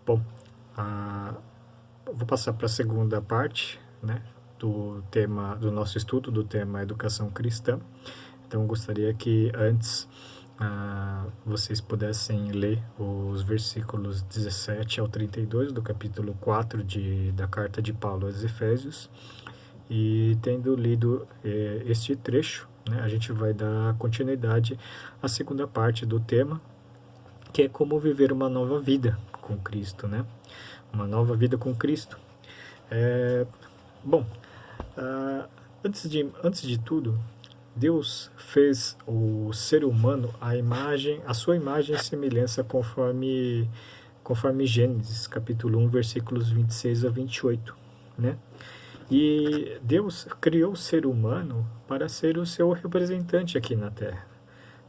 Bom, vou passar para a segunda parte, né, do nosso estudo, do tema Educação Cristã. Então, eu gostaria que antes vocês pudessem ler os versículos 17 ao 32 do capítulo 4 da carta de Paulo aos Efésios. E tendo lido este trecho, né, a gente vai dar continuidade à segunda parte do tema, que é como viver uma nova vida com Cristo, né? Uma nova vida com Cristo. Bom, antes de tudo, Deus fez o ser humano a sua imagem e semelhança conforme Gênesis, capítulo 1, versículos 26 a 28, né? E Deus criou o ser humano para ser o seu representante aqui na Terra,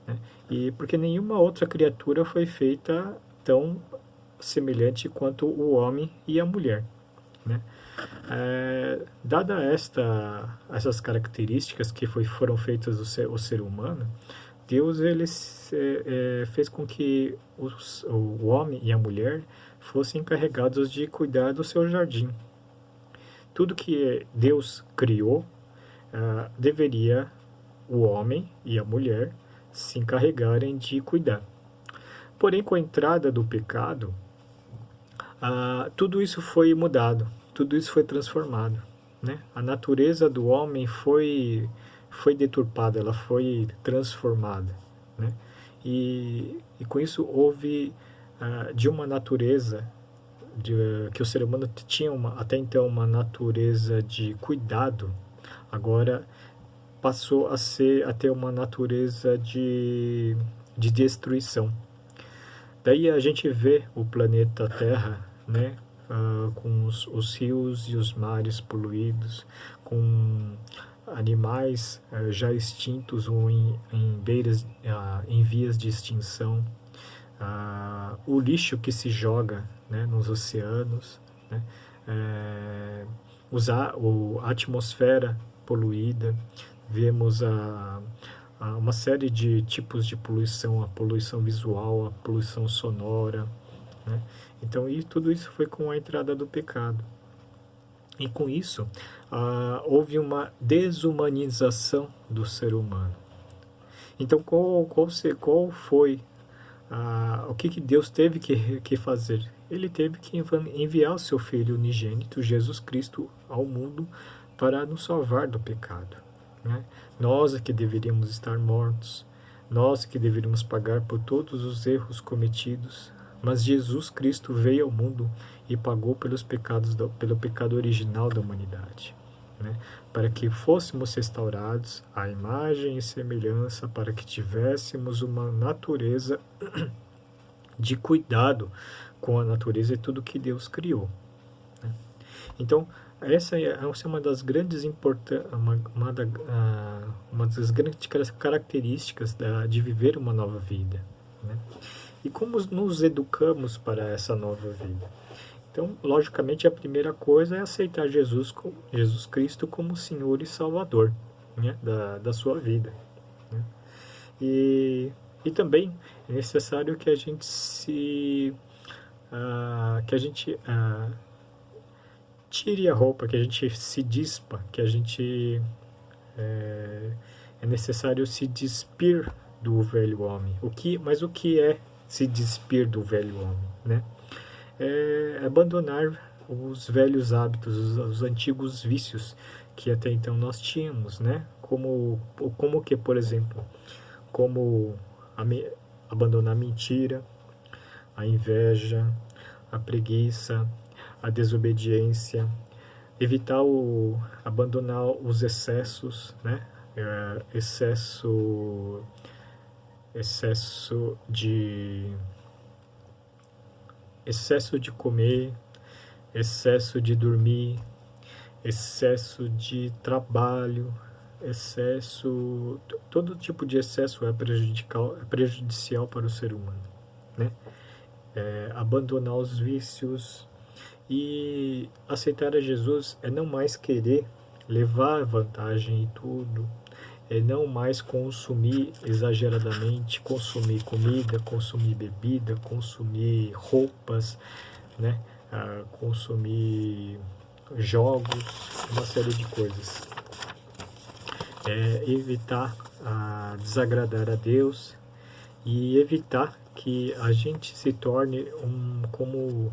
né? E porque nenhuma outra criatura foi feita tão semelhante quanto o homem e a mulher, né? Dada essas características que foram feitas o ser humano, Deus fez com que o homem e a mulher fossem encarregados de cuidar do seu jardim. Tudo que Deus criou, deveria o homem e a mulher se encarregarem de cuidar. Porém, com a entrada do pecado, tudo isso foi mudado, tudo isso foi transformado, né? A natureza do homem foi deturpada, ela foi transformada, né? E com isso houve de uma natureza que o ser humano tinha até então uma natureza de cuidado, agora passou a ter uma natureza de destruição. Daí a gente vê o planeta Terra, né, com os rios e os mares poluídos, com animais já extintos ou em vias de extinção, o lixo que se joga, né, nos oceanos, né, a atmosfera poluída, vemos uma série de tipos de poluição, a poluição visual, a poluição sonora, né? Então, tudo isso foi com a entrada do pecado. E com isso, houve uma desumanização do ser humano. Então, qual foi o que Deus teve que fazer? Ele teve que enviar o seu Filho unigênito, Jesus Cristo, ao mundo para nos salvar do pecado, né? Nós é que deveríamos estar mortos, nós que deveríamos pagar por todos os erros cometidos, mas Jesus Cristo veio ao mundo e pagou pelo pecado original da humanidade, né? Para que fôssemos restaurados à imagem e semelhança, para que tivéssemos uma natureza de cuidado com a natureza e tudo que Deus criou, né? Então, essa é uma das grandes uma das grandes características de viver uma nova vida, né? E como nos educamos para essa nova vida? Então, logicamente, a primeira coisa é aceitar Jesus Cristo como Senhor e Salvador, né, da sua vida, né? E também é necessário que a gente tire a roupa, que a gente se dispa, que a gente é necessário se despir do velho homem. Mas o que é se despir do velho homem, né? É abandonar os velhos hábitos, os antigos vícios que até então nós tínhamos, né? Como que, por exemplo, abandonar a mentira, a inveja, a preguiça, a desobediência, abandonar os excessos, né? Excesso de comer, excesso de dormir, excesso de trabalho, todo tipo de excesso é prejudicial para o ser humano, né? Abandonar os vícios e aceitar a Jesus é não mais querer levar vantagem em tudo, é não mais consumir exageradamente, consumir comida, consumir bebida, consumir roupas, né? Consumir jogos, uma série de coisas. Evitar desagradar a Deus e evitar que a gente se torne como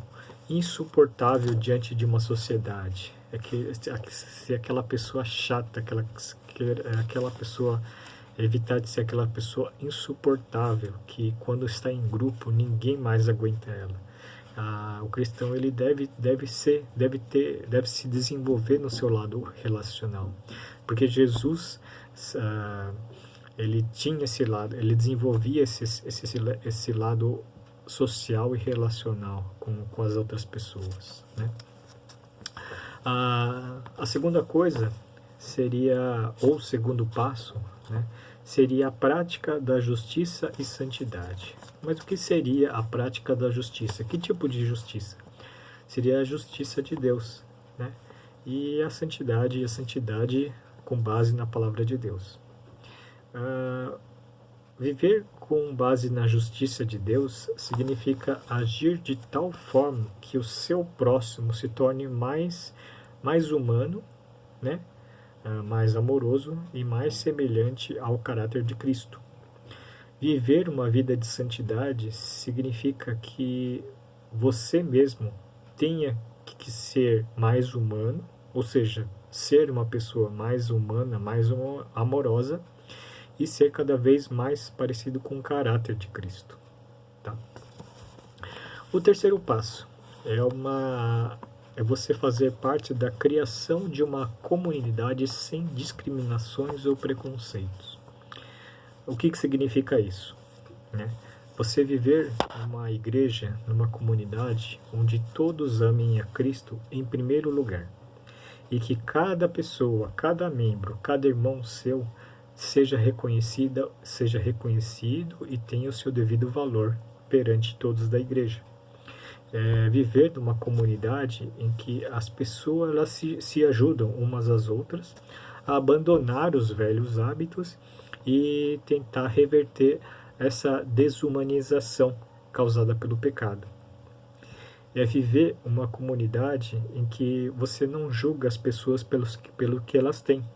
insuportável diante de uma sociedade. Se aquela pessoa chata, aquela pessoa, evitar de ser aquela pessoa insuportável, que quando está em grupo ninguém mais aguenta ela. O cristão ele deve se desenvolver no seu lado relacional, porque Jesus ele tinha esse lado, ele desenvolvia esse lado social e relacional com as outras pessoas, né? A segunda coisa seria, ou segundo passo, né, seria a prática da justiça e santidade. Mas o que seria a prática da justiça? Que tipo de justiça? Seria a justiça de Deus, né? E a santidade com base na palavra de Deus. Viver com base na justiça de Deus significa agir de tal forma que o seu próximo se torne mais humano, né? Mais amoroso e mais semelhante ao caráter de Cristo. Viver uma vida de santidade significa que você mesmo tenha que ser mais humano, ou seja, ser uma pessoa mais humana, mais amorosa, e ser cada vez mais parecido com o caráter de Cristo. Tá? O terceiro passo é você fazer parte da criação de uma comunidade sem discriminações ou preconceitos. O que significa isso? Né? Você viver numa igreja, numa comunidade onde todos amem a Cristo em primeiro lugar, e que cada pessoa, cada membro, cada irmão seu seja reconhecido e tenha o seu devido valor perante todos da igreja. Viver numa comunidade em que as pessoas elas se ajudam umas às outras a abandonar os velhos hábitos e tentar reverter essa desumanização causada pelo pecado. Viver uma comunidade em que você não julga as pessoas pelo que elas têm,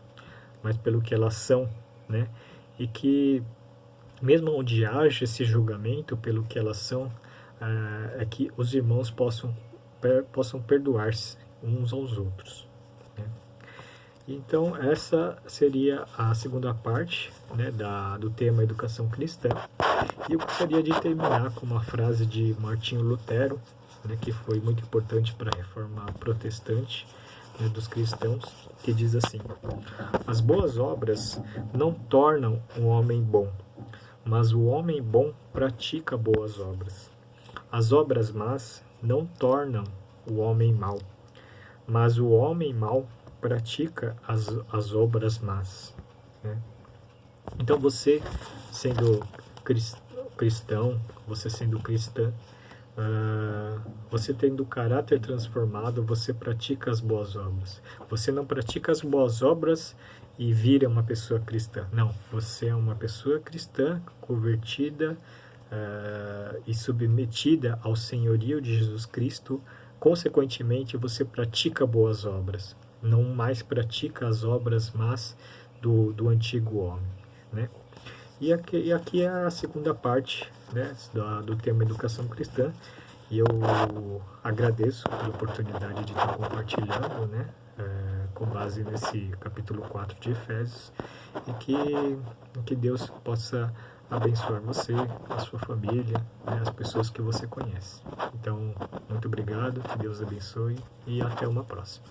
mas pelo que elas são, né? E que, mesmo onde haja esse julgamento pelo que elas são, que os irmãos possam perdoar-se uns aos outros, né? Então, essa seria a segunda parte, né, do tema Educação Cristã. E eu gostaria de terminar com uma frase de Martinho Lutero, né, que foi muito importante para a reforma protestante, né, dos cristãos, que diz assim: as boas obras não tornam um homem bom, mas o homem bom pratica boas obras. As obras más não tornam o homem mau, mas o homem mau pratica as obras más, né? Então você sendo cristão, você sendo cristã, você tendo o caráter transformado, você pratica as boas obras. Você não pratica as boas obras e vira uma pessoa cristã. Não, você é uma pessoa cristã, convertida e submetida ao senhorio de Jesus Cristo. Consequentemente, você pratica boas obras. Não mais pratica as obras más do antigo homem, né? E aqui é a segunda parte, né, do tema Educação Cristã. E eu agradeço pela oportunidade de estar compartilhando, né, com base nesse capítulo 4 de Efésios, e que Deus possa abençoar você, a sua família, né, as pessoas que você conhece. Então, muito obrigado, que Deus abençoe e até uma próxima.